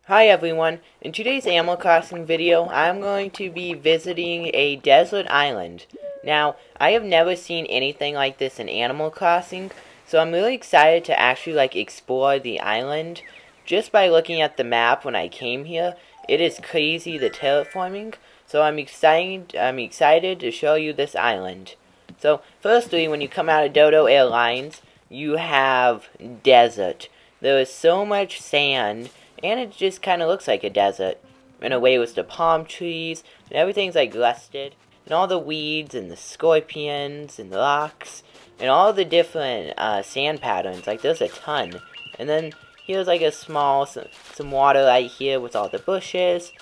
Hi everyone, in today's Animal Crossing video, I'm going to be visiting a desert island. Now, I have never seen anything like this in Animal Crossing, so I'm really excited to actually explore the island. Just by looking at the map when I came here, it is crazy the terraforming, so I'm excited to show you this island. So, firstly, when you come out of Dodo Airlines, you have desert. There is so much sand, and it just kind of looks like a desert. In a way, with the palm trees, and everything's rusted, and all the weeds, and the scorpions, and the rocks, and all the different sand patterns. There's a ton. And then here's a small, some water right here with all the bushes.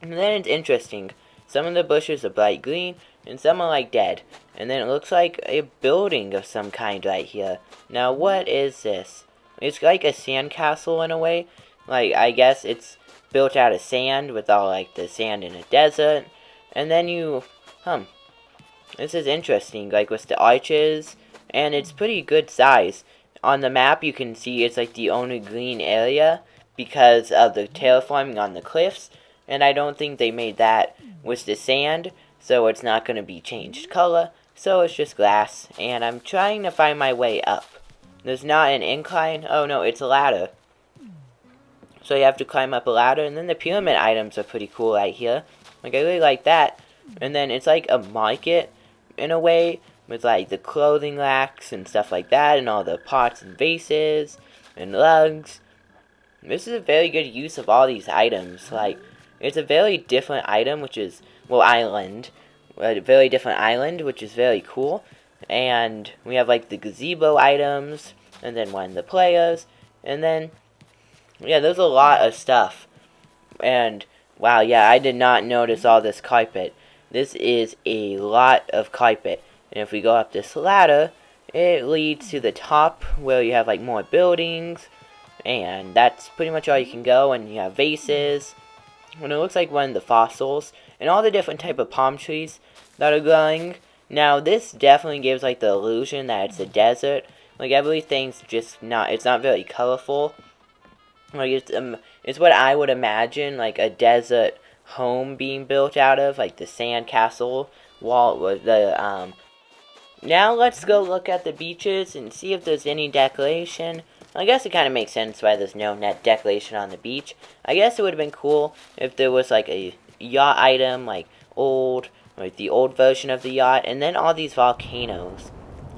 And then it's interesting. Some of the bushes are bright green, and some are dead. And then it looks like a building of some kind right here. Now, what is this? It's like a sandcastle in a way. I guess it's built out of sand with all the sand in a desert. And then this is interesting, with the arches, and it's pretty good size. On the map you can see it's the only green area because of the terraforming on the cliffs, and I don't think they made that with the sand, so it's not going to be changed color, so it's just glass, and I'm trying to find my way up. There's not an incline. Oh no, it's a ladder. So you have to climb up a ladder, and then the pyramid items are pretty cool right here. I really like that. And then it's a market, in a way, with the clothing racks and stuff like that, and all the pots and vases, and rugs. This is a very good use of all these items. It's a very different item, which is, well, island. A very different island, which is very cool. And we have the gazebo items, and then one of the players, and then yeah, there's a lot of stuff. And, wow, yeah, I did not notice all this carpet. This is a lot of carpet. And if we go up this ladder, it leads to the top where you have, more buildings. And that's pretty much all you can go. And you have vases. And it looks like one of the fossils. And all the different type of palm trees that are growing. Now, this definitely gives, the illusion that it's a desert. Everything's just not, it's not very colorful. It's what I would imagine, a desert home being built out of, the sand castle wall with the, Now let's go look at the beaches and see if there's any decoration. I guess it kind of makes sense why there's no net decoration on the beach. I guess it would have been cool if there was, a yacht item, the old version of the yacht, and then all these volcanoes.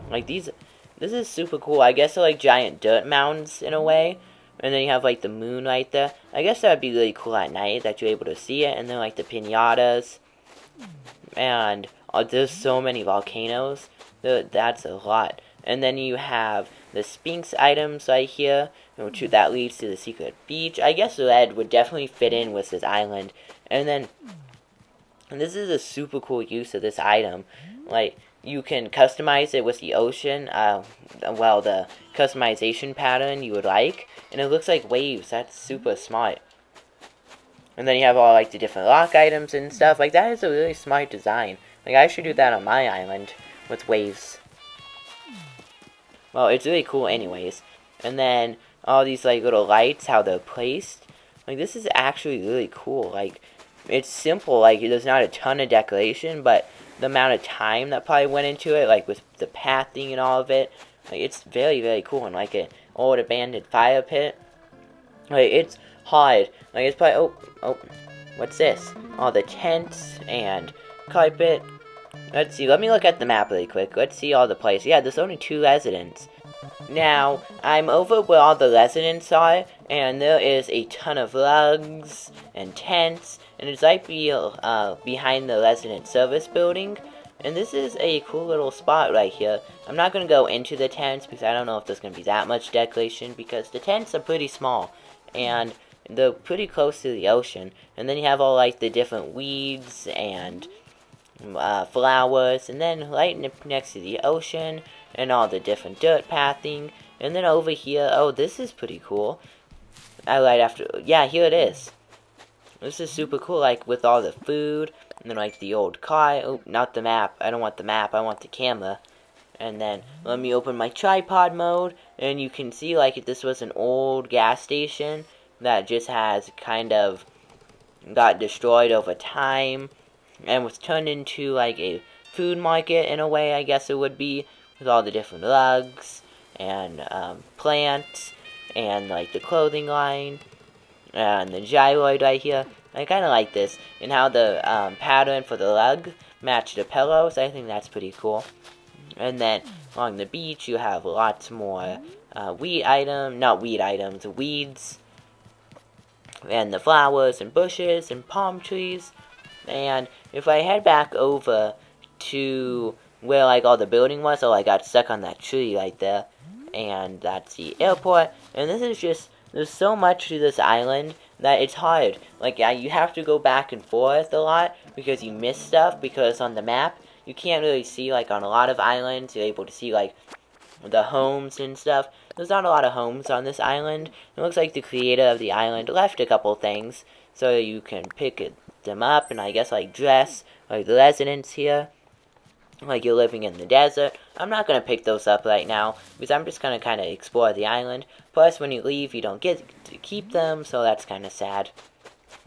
This is super cool. I guess they're giant dirt mounds in a way. And then you have the moon right there. I guess that would be really cool at night that you're able to see it. And then the pinatas. And there's so many volcanoes. That's a lot. And then you have the Sphinx items right here, that leads to the secret beach. I guess red would definitely fit in with this island. And then this is a super cool use of this item. You can customize it with the ocean, the customization pattern you would like, and it looks like waves. That's super smart. And then you have all the different lock items and stuff. That is a really smart design. I should do that on my island with waves. Well, it's really cool anyways. And then all these little lights, how they're placed. This is actually really cool. It's simple. There's not a ton of decoration, but the amount of time that probably went into it, with the pathing and all of it, it's very, very cool. And an old abandoned fire pit. It's hard. It's probably, what's this? All the tents and carpet. Let's see, let me look at the map really quick. Let's see all the places. Yeah, there's only 2 residents. Now, I'm over where all the residents are, and there is a ton of rugs and tents, and it's behind the resident service building. And this is a cool little spot right here. I'm not going to go into the tents because I don't know if there's going to be that much decoration because the tents are pretty small, and they're pretty close to the ocean. And then you have all the different weeds and flowers, and then right next to the ocean, and all the different dirt pathing. And then over here, oh, this is pretty cool. Yeah, here it is. This is super cool, with all the food, and then the old car. Oh, not the map. I don't want the map, I want the camera. And then let me open my tripod mode, and you can see if this was an old gas station, that just has kind of got destroyed over time and was turned into like a food market in a way, I guess it would be, with all the different rugs and plants and like the clothing line and the gyroid right here. I kind of like this, and how the pattern for the rug matched the pillows. I think that's pretty cool. And then along the beach, you have lots more weeds, and the flowers and bushes and palm trees. And if I head back over to where like all the building was, I got stuck on that tree right there, and that's the airport. And this is just, there's so much to this island that it's hard. Like, yeah, you have to go back and forth a lot because you miss stuff, because on the map you can't really see, like on a lot of islands you're able to see like the homes and stuff. There's not a lot of homes on this island. It looks like the creator of the island left a couple things so you can pick them up and I guess like dress like the residents here, like you're living in the desert. I'm not going to pick those up right now because I'm just going to kind of explore the island. Plus when you leave you don't get to keep them, so that's kind of sad.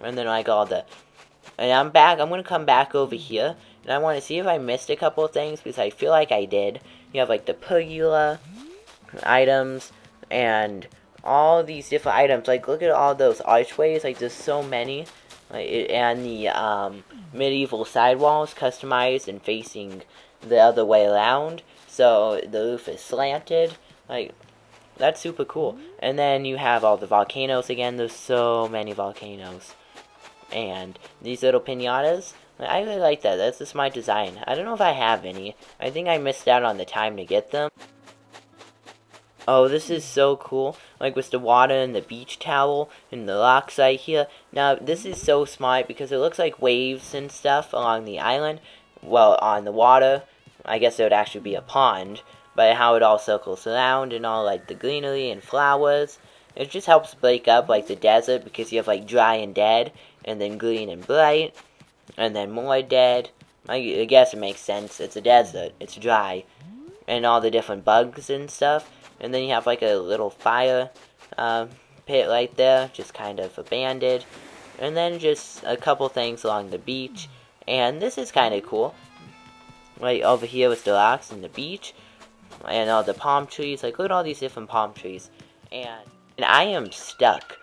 And then like and I'm going to come back over here and I want to see if I missed a couple of things because I feel like I did. You have like the pergola items and all these different items. Like look at all those archways. Like there's so many. And the medieval sidewalls customized and facing the other way around, so the roof is slanted. Like that's super cool. And then you have all the volcanoes again. There's so many volcanoes. And these little pinatas, I really like that. That's just my design. I don't know if I have any. I think I missed out on the time to get them. Oh, this is so cool. Like with the water and the beach towel and the rocks right here. Now, this is so smart because it looks like waves and stuff along the island. Well, on the water. I guess it would actually be a pond. But how it all circles around and all like the greenery and flowers. It just helps break up like the desert because you have like dry and dead. And then green and bright. And then more dead. I guess it makes sense. It's a desert. It's dry. And all the different bugs and stuff. And then you have like a little fire pit right there, just kind of abandoned. And then just a couple things along the beach. And this is kind of cool. Right over here with the rocks and the beach. And all the palm trees. Like, look at all these different palm trees. And I am stuck.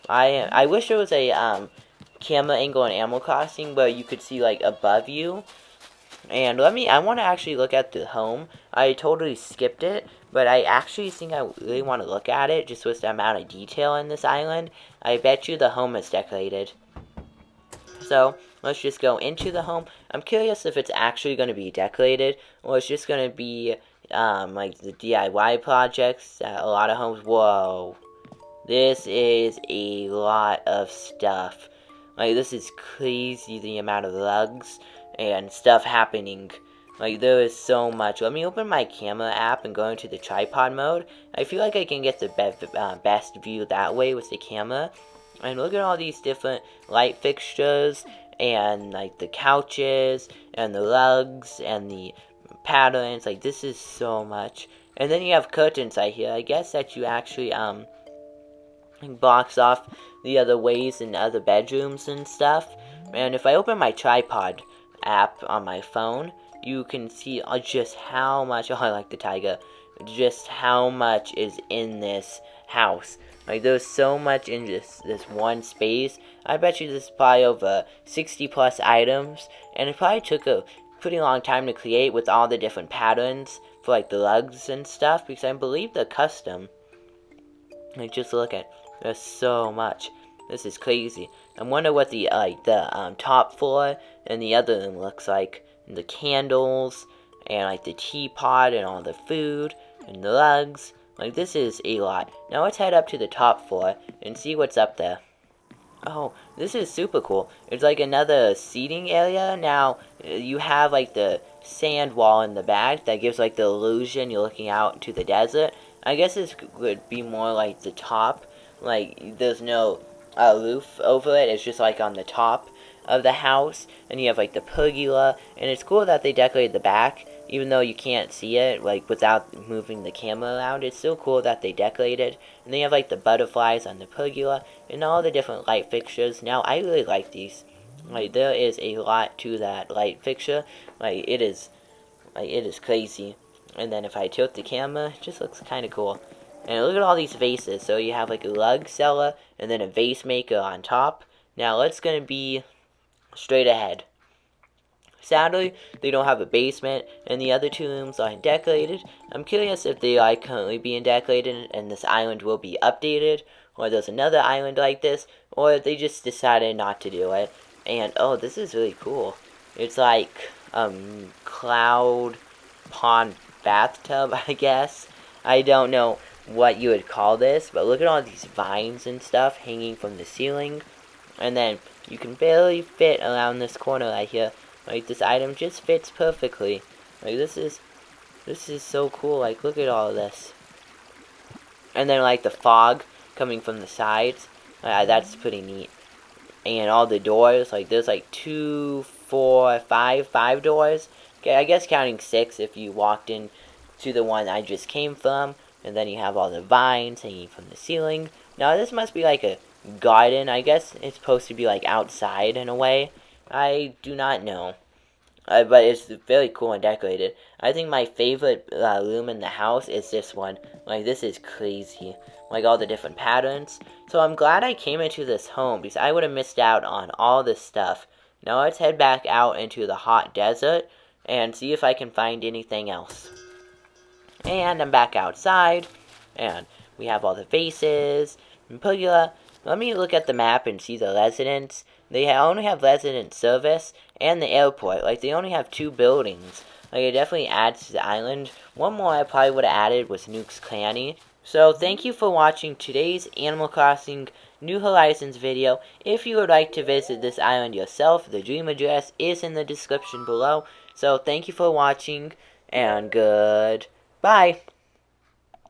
I wish there was a camera angle in Animal Crossing where you could see like above you. And I want to actually look at the home. I totally skipped it, but I actually think I really want to look at it just with the amount of detail in this island. I bet you the home is decorated. So, let's just go into the home. I'm curious if it's actually going to be decorated, or it's just going to be, like the DIY projects that a lot of homes. Whoa. This is a lot of stuff. Like, this is crazy, the amount of rugs and stuff happening. Like, there is so much. Let me open my camera app and go into the tripod mode. I feel like I can get the best view that way with the camera. And look at all these different light fixtures, and like the couches, and the rugs, and the patterns. Like, this is so much. And then you have curtains right here. I guess that you actually, blocks off the other ways in other bedrooms and stuff. And if I open my tripod app on my phone, you can see just how much, oh, I like the tiger, just how much is in this house. Like, there's so much in this one space. I bet you this is probably over 60 plus items, and it probably took a pretty long time to create with all the different patterns for like the rugs and stuff, because I believe they're custom. Like, just look at, there's so much. This is crazy. I wonder what the top floor and the other room looks like. And the candles, and like the teapot, and all the food, and the rugs. Like, this is a lot. Now let's head up to the top floor and see what's up there. Oh, this is super cool. It's like another seating area. Now, you have like the sand wall in the back that gives like the illusion you're looking out to the desert. I guess this would be more like the top. Like, there's no roof over it. It's just like on the top of the house. And you have like the pergola. And it's cool that they decorated the back. even though you can't see it, like, without moving the camera around. It's still cool that they decorated. And they have, like, the butterflies on the pergola, and all the different light fixtures. Now, I really like these. Like, there is a lot to that light fixture. Like, it is crazy. And then if I tilt the camera, it just looks kind of cool. And look at all these vases. So you have like a rug seller and then a vase maker on top. Now let's gonna be straight ahead. Sadly, they don't have a basement, and the other two rooms aren't decorated. I'm curious if they are currently being decorated, and this island will be updated, or there's another island like this, or if they just decided not to do it. And oh, this is really cool. It's like cloud pond bathtub, I guess. I don't know what you would call this, but look at all these vines and stuff hanging from the ceiling. And then you can barely fit around this corner right here. Like, this item just fits perfectly. Like, this is so cool. Like, look at all of this. And then, like, the fog coming from the sides. That's pretty neat. And all the doors, like, there's, like, 2, 4, 5 doors. Okay, I guess counting 6 if you walked in to the one I just came from. And then you have all the vines hanging from the ceiling. Now, this must be, like, a garden. I guess it's supposed to be, like, outside in a way. I do not know. But it's very cool and decorated. I think my favorite room in the house is this one. Like, this is crazy. Like, all the different patterns. So I'm glad I came into this home, because I would have missed out on all this stuff. Now let's head back out into the hot desert and see if I can find anything else. And I'm back outside. And we have all the vases and pergola. Let me look at the map and see the residents. They only have resident service and the airport. Like, they only have 2 buildings. Like, it definitely adds to the island. One more I probably would have added was Nook's Cranny. So, thank you for watching today's Animal Crossing New Horizons video. If you would like to visit this island yourself, the dream address is in the description below. So, thank you for watching, and goodbye.